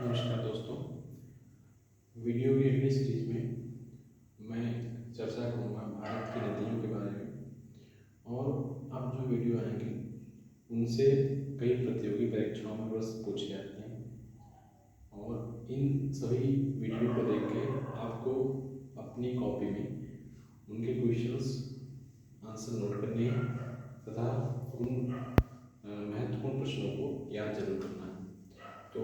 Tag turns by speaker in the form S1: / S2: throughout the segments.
S1: नमस्कार दोस्तों। वीडियो की अगली सीरीज में मैं चर्चा करूँगा भारत की नदियों के बारे में। और अब जो वीडियो आएंगे उनसे कई प्रतियोगी परीक्षाओं में प्रश्न पूछे जाते हैं और इन सभी वीडियो को देख के आपको अपनी कॉपी में उनके क्वेश्चंस आंसर नोट करने हैं तथा उन महत्वपूर्ण प्रश्नों को याद जरूर करना है। तो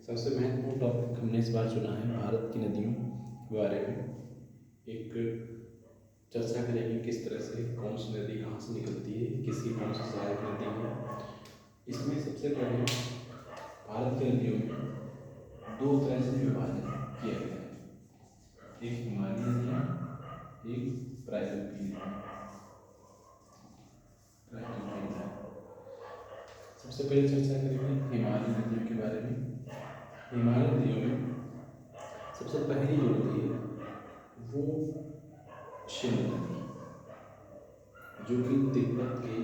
S1: सबसे महत्वपूर्ण टॉपिक हमने इस बार चुना है भारत की नदियों के बारे में। एक चर्चा करेंगे किस तरह से कौन सी नदी कहाँ से निकलती है, किसकी कौन सी सहायक नदी है। इसमें सबसे पहले भारत की नदियों में दो तरह से विभाजन किया गया है, एक हिमालयी नदियाँ, एक प्रायद्वीपीय नदियाँ। सबसे पहले चर्चा करेंगे हिमालयी नदियों के बारे में। हिमालयी नदियों में सबसे पहली जो नदी है वो सिंधु नदी, जो कि तिब्बत के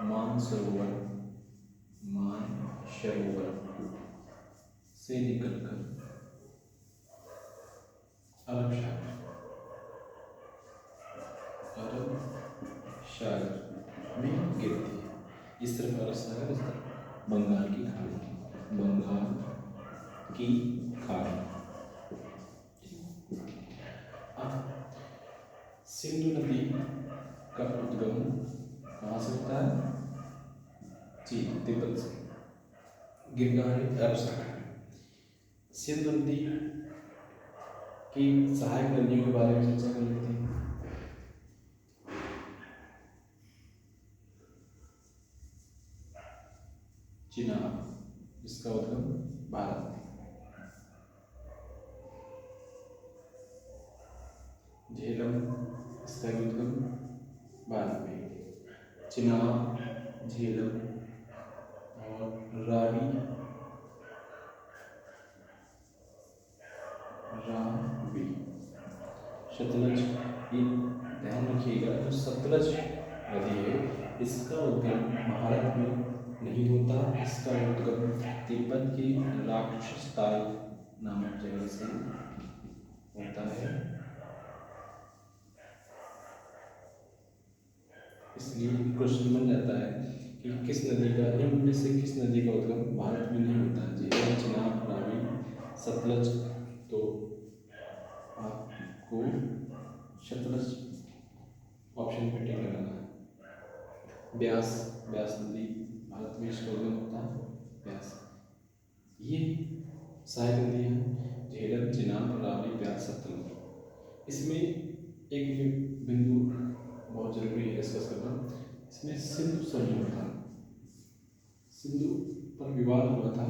S1: मानसरोवर से निकलकर अरब सागर में गिरती है। इस तरफ अरब सागर, इस तरफ बंगाल की खाड़ी। अब सिंधु नदी का उद्गम कहाँ से होता है? जी, तिब्बत से गिरगांव अरब सागर में। सिंधु नदी की सहायक नदियों के बारे में चर्चा कर लेते हैं। चिनाब, जिसका उद्गम भारत में। झेलम, इसका उद्गम भारत में। चिनाब, झेलम और रावी, सतलज। ये ध्यान रखिएगा, जो सतलज नदी है इसका उद्गम भारत में नहीं होता, इसका उद्गम तिब्बत की राक्षसताल नामक जगह से होता है। इसलिए क्वेश्चन बन जाता है कि किस नदी का, निम्न में से किस नदी का उद्गम भारत में नहीं होता? झेलम, चिनाब, रावी, सतलज। तो आपको सतलज ऑप्शन पे टिक लगाना है। ब्यास नदी भारत में इसका उद्गम होता है, ब्यास। ये सहायक नदी है, झेलम, चिनाब, रावी, ब्यास, सतलज। इसमें एक बिंदु बहुत जरूरी है डिस्कस करना। इसमें सिंधु समझौता, सिंधु पर विवाद हुआ था,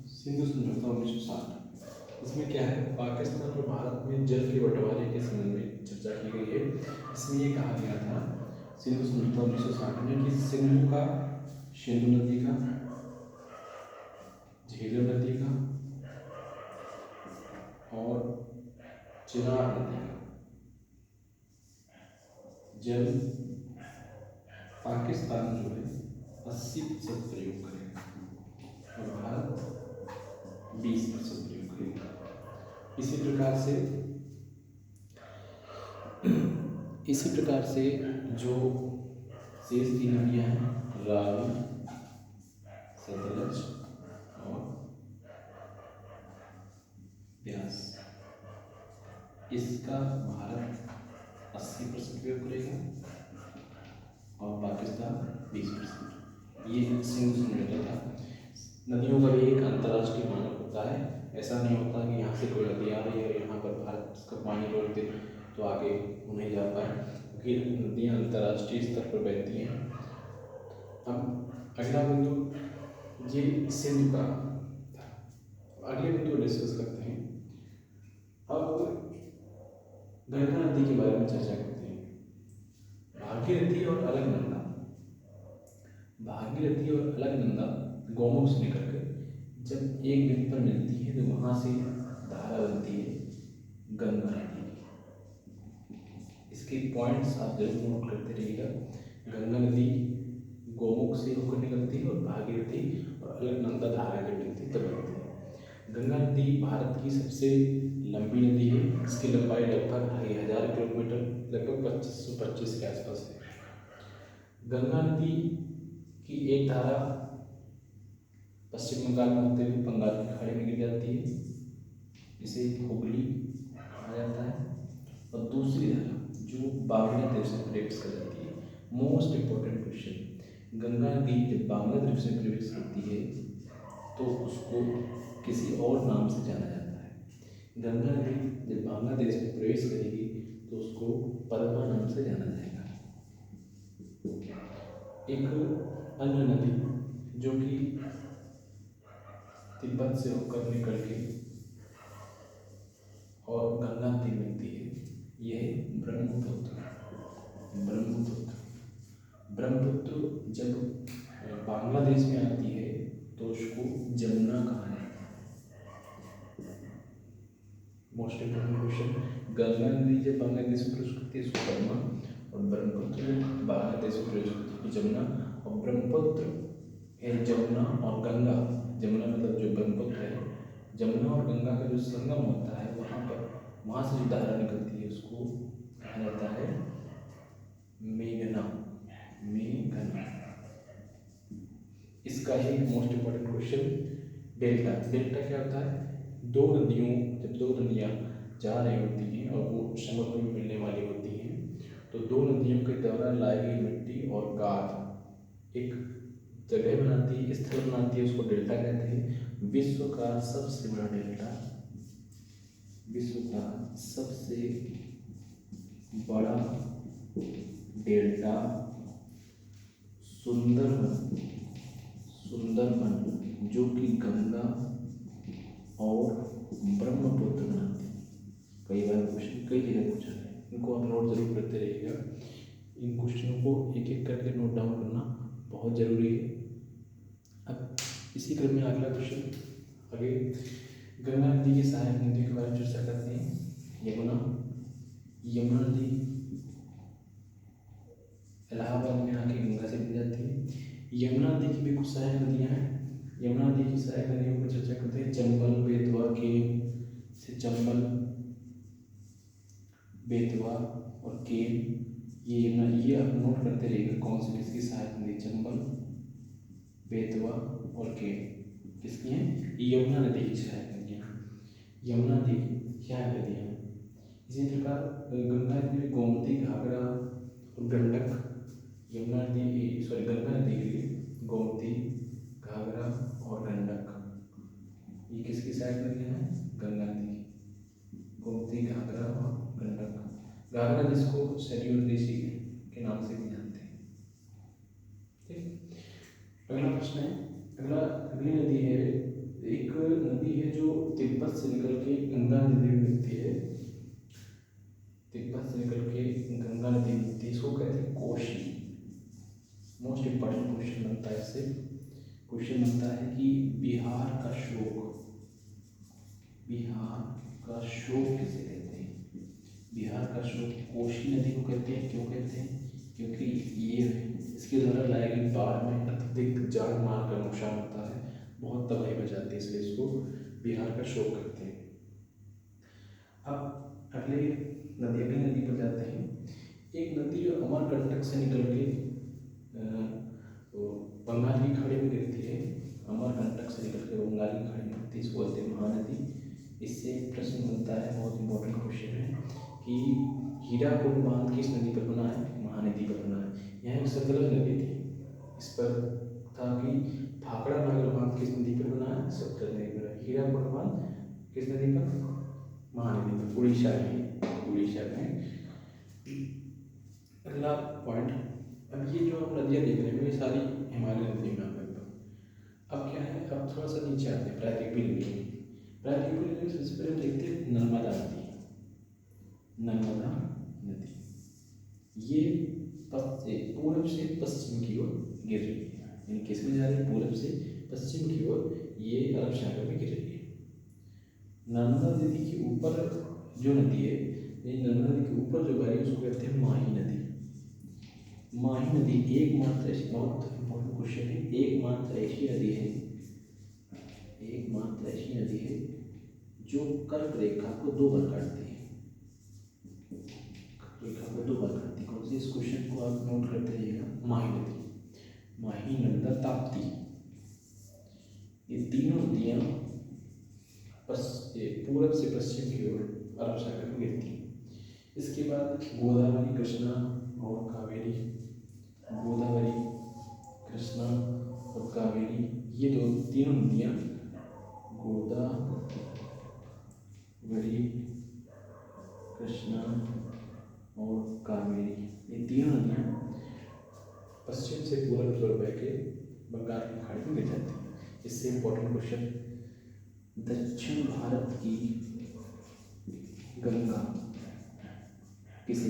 S1: सिंधु समझौता 1960। इसमें क्या है, पाकिस्तान और भारत में जल के बंटवारे के संबंध में चर्चा की गई है। इसमें ये कहा गया था सिंधु समझौता 1960 में कि सिंधु नदी का, झेलम नदी का और चिनाब नदी का जल पाकिस्तान जो है 80% प्रयोग करेगा और भारत 20% प्रयोग करेगा। इसी प्रकार से जो शेष तीन नदियाँ हैं, रावी, सतलज और ब्यास, इसका भारत 80% प्रयोग करेगा और पाकिस्तान 20%। ये सिंधु समझौता था। नदियों का भी एक अंतर्राष्ट्रीय मानक होता है। ऐसा नहीं होता कि यहाँ से कोई नदी आ रही है और यहाँ पर भारत उसका पानी रोक दे तो आगे नहीं जा पाए, क्योंकि नदियाँ अंतर्राष्ट्रीय स्तर पर बहती हैं। अब अगला बिंदु ये सिंधु का था। अगले बिंदु डिस्कस करते हैं। अब गंगा नदी के बारे में चर्चा करते हैं। भागीरथी और अलकनंदा, भागीरथी और अलकनंदा गौमुख से निकलकर जब एक बिंदु पर मिलती है तो वहाँ से धारा बनती है गंगा नदी की। इसके पॉइंट्स आप जरूर नोट करते रहिएगा। गंगा नदी गोमुख से होकर निकलती है और भागीरथी और अलकनंदा धारा जब निकलती है तब बनती है। गंगा नदी भारत की सबसे लंबी नदी है। इसकी लंबाई लगभग 2500 किलोमीटर, लगभग 2525 के आसपास है। गंगा नदी की एक धारा पश्चिम बंगाल में होते हुए बंगाल की खाड़ी में गिर जाती है, इसे हुगली कहा जाता है। और दूसरी धारा जो बांग्लादेश से प्रवेश कर जाती है। मोस्ट इम्पोर्टेंट क्वेश्चन, गंगा नदी जब बांग्लादेश में प्रवेश करती है तो उसको किसी और नाम से जाना जाता है। गंगा नदी जब बांग्लादेश में प्रवेश करेगी तो उसको पद्मा नाम से जाना जाएगा। एक अन्य नदी जो कि तिब्बत से होकर निकल के और गंगा नदी मिलती है, यह है ब्रह्मपुत्र। ब्रह्मपुत्र जब बांग्लादेश में आती है तो उसको जमुना कहा जाता है। मोस्ट इम्पोर्टेंट क्वेश्चन, गंगा नदी जब बांग्लादेश में प्रवेश करती है उसको पद्मा, और ब्रह्मपुत्र बांग्लादेश में प्रवेश करती है जमुना। और ब्रह्मपुत्र है जमुना और गंगा, जमुना मतलब जो ब्रह्मपुत्र है, जमुना और गंगा का जो संगम होता है वहाँ से जो धारा निकलती है उसको कहा जाता है मेघना। इसका ही most important question, delta. Delta क्या होता है? जब दो नदियाँ जा रही होती हैं और वो समुद्र में मिलने वाली होती हैं तो दो नदियों के द्वारा लाई गई मिट्टी और गाद एक जगह बनाती है, स्थल बनाती है, उसको डेल्टा कहते हैं। विश्व का सबसे बड़ा डेल्टा, विश्व का सबसे बड़ा डेल्टा सुंदरबन जो कि गंगा और ब्रह्मपुत्र बनाती है। कई बार क्वेश्चन कई जगह पूछा है, इनको आप नोट जरूर करते रहिएगा। इन क्वेश्चनों को एक एक करके नोट डाउन करना बहुत ज़रूरी है। अब इसी क्रम में अगला क्वेश्चन, आगे गंगा नदी की सहायक नदियों के बारे में चर्चा करते हैं। यमुना नदी इलाहाबाद में आके गंगा से मिल जाती है। यमुना नदी की भी कुछ सहायक नदियाँ हैं। यमुना नदी की सहायक नदियों पर चर्चा करते हैं। चंबल, बेतवा, केन से चंबल, बेतवा और केन, ये आप नोट करते रहिएगा कौन सी किसकी सहायक नदी। चंबल, बेतवा और केन किसकी हैं? यमुना नदी की सहायक नदियाँ। यमुना नदी क्या नदियाँ। इसी प्रकार गंगा नदी में गोमती, घाघरा और गंडक। गंगा नदी के लिए गोमती, घाघरा और गंडक, ये किसकी सहायक नदियाँ हैं? गंगा नदी की। गोमती, घाघरा और गंडक। घाघरा जिसको सरयू नदी के नाम से भी जानते हैं। ठीक, अगला प्रश्न है, अगली नदी है, एक नदी है जो तिब्बत से निकल के गंगा नदी में मिलती है। तिब्बत से निकल के गंगा नदी मिलती है, इसको कहते हैं कोशी। मोस्ट इम्पॉर्टेंट क्वेश्चन बनता है इससे। क्वेश्चन बनता है कि बिहार का शोक किसे कहते हैं? बिहार का शोक कोशी नदी को कहते हैं। क्यों कहते हैं? क्योंकि ये इसके द्वारा लाई गई बाढ़ में अत्यधिक जान माल का नुकसान होता है, बहुत तबाही मचाती है, इसलिए इसको बिहार का शोक कहते हैं। अब अगली नदी पर जाते हैं। एक नदी जो अमरकंटक से निकल के बंगाल की खाड़ी में गिरती है, अमरकंटक से निकल के बंगाल की खाड़ी में गिरती है, इसको बोलते हैं महानदी। इससे प्रश्न बनता है, बहुत इंपॉर्टेंट क्वेश्चन है कि हीराकुंड बांध किस नदी पर बना है? महानदी पर बना है। यहाँ एक सतलज नदी थी, इस पर था कि भाखड़ा नागर बांध किस नदी पर बना है? सतलज नदी पर। हीराकुंड बांध किस नदी पर? महानदी पर, उड़ीसा में। अगला पॉइंट, अब ये जो हम नदियाँ देख रहे हैं ये सारी हिमालय नदियों में लगभग। अब क्या है, अब थोड़ा सा नीचे आते हैं प्रायद्वीपीय नदी। सबसे पहले देखते हैं नर्मदा नदी। ये पूर्व से पश्चिम की ओर गिर रही है, यानी किस में जा रही है? पूर्व से पश्चिम की ओर ये अरब सागर में गिर रही है। नर्मदा नदी के ऊपर जो नदी है, नर्मदा नदी के ऊपर जो बह रही है उसको कहते हैं माही नदी। माही नदी एकमात्र बहुत इम्पोर्टेंट क्वेश्चन है। एकमात्र ऐसी नदी है जो कर्क रेखा को दो बार काटती है। कौन सी? इस क्वेश्चन को आप नोट करते रहिएगा। माही नदी, माही, नर्मदा, ताप्ती, ये तीनों नदियाँ पूरब से पश्चिम की ओर अरब सागर में गिरती हैं। इसके बाद गोदावरी, कृष्णा और कावेरी, गोदावरी, कृष्णा और कावेरी, ये तीनों नदियाँ, गोदावरी, कृष्णा और कावेरी, ये तीनों नदियाँ पश्चिम से पूरब की ओर बह के बंगाल की खाड़ी में गिर जाती हैं। इससे इम्पोर्टेंट क्वेश्चन, दक्षिण भारत की गंगा किसे